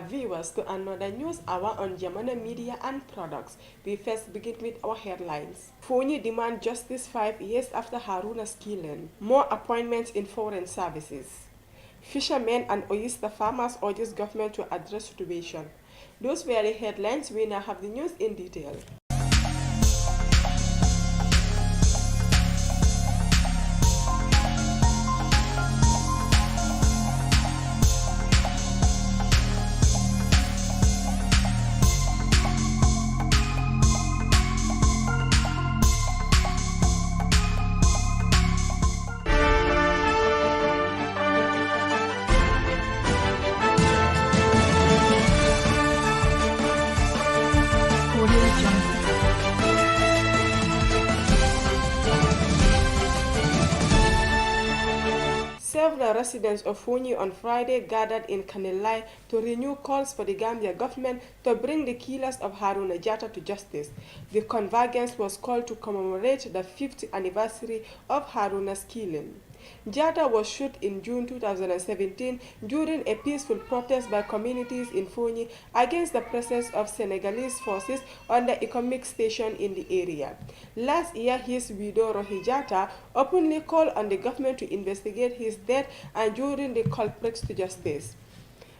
viewers to another news hour on Jamano Media and Products. We first begin with our headlines. Fonyi demand justice 5 years after Haruna's killing. More appointments in foreign services. Fishermen and oyster farmers urges government to address situation. Those were the headlines. We now have the news in detail. Several residents of Fonyi on Friday gathered in Kanilai to renew calls for the Gambia government to bring the killers of Haruna Jatta to justice. The convergence was called to commemorate the 5th anniversary of Haruna's killing. Jatta was shot in June 2017 during a peaceful protest by communities in Fonyi against the presence of Senegalese forces on the economic station in the area. Last year, his widow Rohi Jatta openly called on the government to investigate his death and bring the culprits to justice.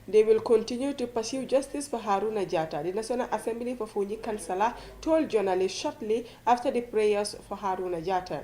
They will continue to pursue justice for Haruna Jatta. The National Assembly for Fonyi Councillor told journalists shortly after the prayers for Haruna Jatta.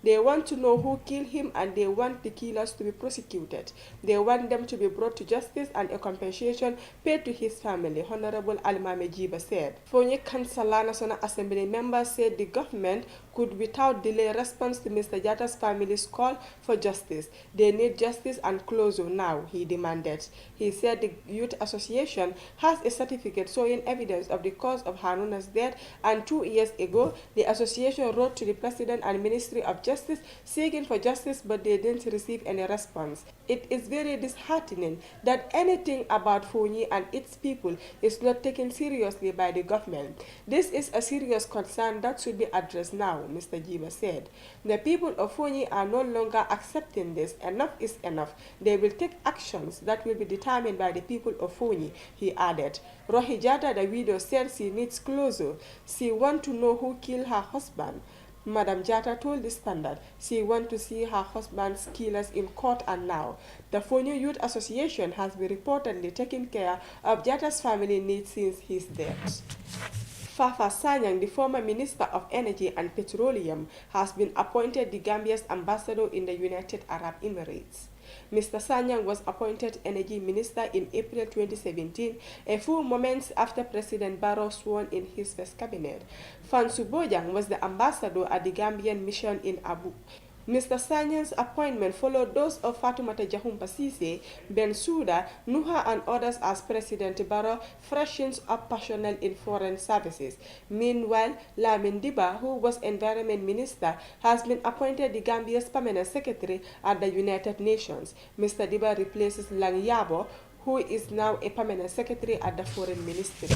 They want to know who killed him and they want the killers to be prosecuted. They want them to be brought to justice and a compensation paid to his family, Honorable Alimame Jiba said. Fonyi Councillor National Assembly members said the government could without delay respond to Mr. Jatta's family's call for justice. They need justice and closure now, he demanded. He said the Youth Association has a certificate showing evidence of the cause of Haruna's death, and 2 years ago, the association wrote to the President and Ministry of Justice seeking for justice, but they didn't receive any response. It is very disheartening that anything about Fonyi and its people is not taken seriously by the government. This is a serious concern that should be addressed now, Mr. Jiba said. The people of Fonyi are no longer accepting this. Enough is enough. They will take actions that will be determined by the people of Fonyi, he added. Rohi Jatta, the widow, said she needs closure. She wants to know who killed her husband. Madam Jatta told the Standard she wants to see her husband's killers in court, and now the Fonyi Youth Association has been reportedly taking care of Jatta's family needs since his death. Fafa Sanyang, the former Minister of Energy and Petroleum, has been appointed the Gambia's ambassador in the United Arab Emirates. Mr. Sanyang was appointed Energy Minister in April 2017, a few moments after President Barrow sworn in his first cabinet. Fansu Bojang was the ambassador at the Gambian mission in Abu. Mr. Sanyang's appointment followed those of Fatoumata Jahumpa Cissé, Bensouda, Nuha and others as President Barrow freshens up personnel in foreign services. Meanwhile, Lamin Diba, who was Environment Minister, has been appointed the Gambia's Permanent Secretary at the United Nations. Mr. Diba replaces Lang Yabo, who is now a Permanent Secretary at the Foreign Ministry.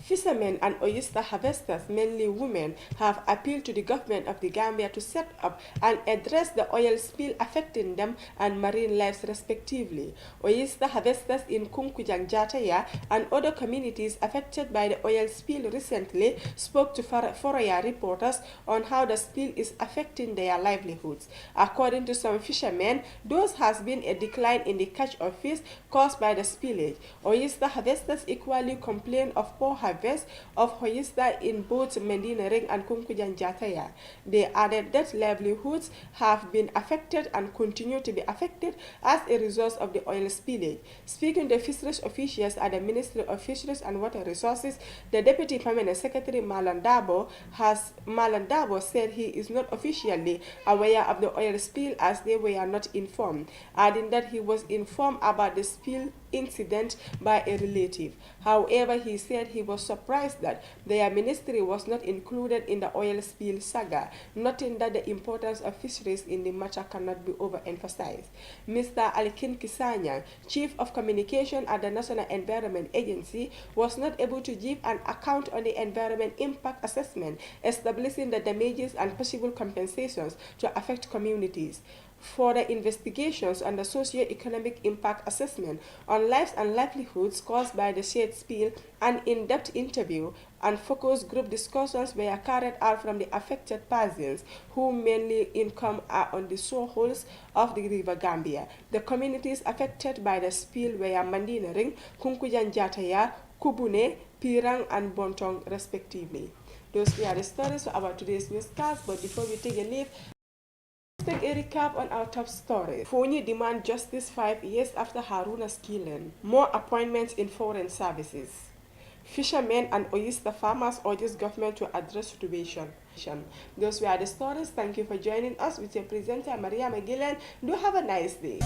Fishermen and oyster harvesters, mainly women, have appealed to the government of the Gambia to set up and address the oil spill affecting them and marine lives respectively. Oyster harvesters in Kunkujang Jataya and other communities affected by the oil spill recently spoke to Foraya reporters on how the spill is affecting their livelihoods. According to some fishermen, there has been a decline in the catch of fish caused by the spillage. Oyster harvesters equally complain of poor harvest of oyster in both Medina Ring and Kunkujan Jataya. They added that livelihoods have been affected and continue to be affected as a result of the oil spillage. Speaking to fisheries officials at the Ministry of Fisheries and Water Resources, the Deputy Permanent Secretary Malandabo said he is not officially aware of the oil spill as they were not informed, adding that he was informed about the spill incident by a relative. However, he said he was surprised that their ministry was not included in the oil spill saga, noting that the importance of fisheries in the matter cannot be overemphasized. Mr. Alkin Kisanya, Chief of Communication at the National Environment Agency, was not able to give an account on the environment impact assessment, establishing the damages and possible compensations to affect communities. further investigations and the socio-economic impact assessment on lives and livelihoods caused by the said spill, an in-depth interview and focus group discussions were carried out from the affected persons whose mainly income are on the shoreholes of the river Gambia. The communities affected by the spill were Mandinering, Kunkujan Jataya, Kubune, Pirang and Bontong respectively. Those were the stories about today's newscast, but before we take a leave, let's take a recap on our top stories. Fonyi demand justice 5 years after Haruna's killing. More appointments in foreign services. Fishermen and oyster farmers urges government to address situation. Those were the stories. Thank you for joining us with your presenter Maria McGillen. Do have a nice day.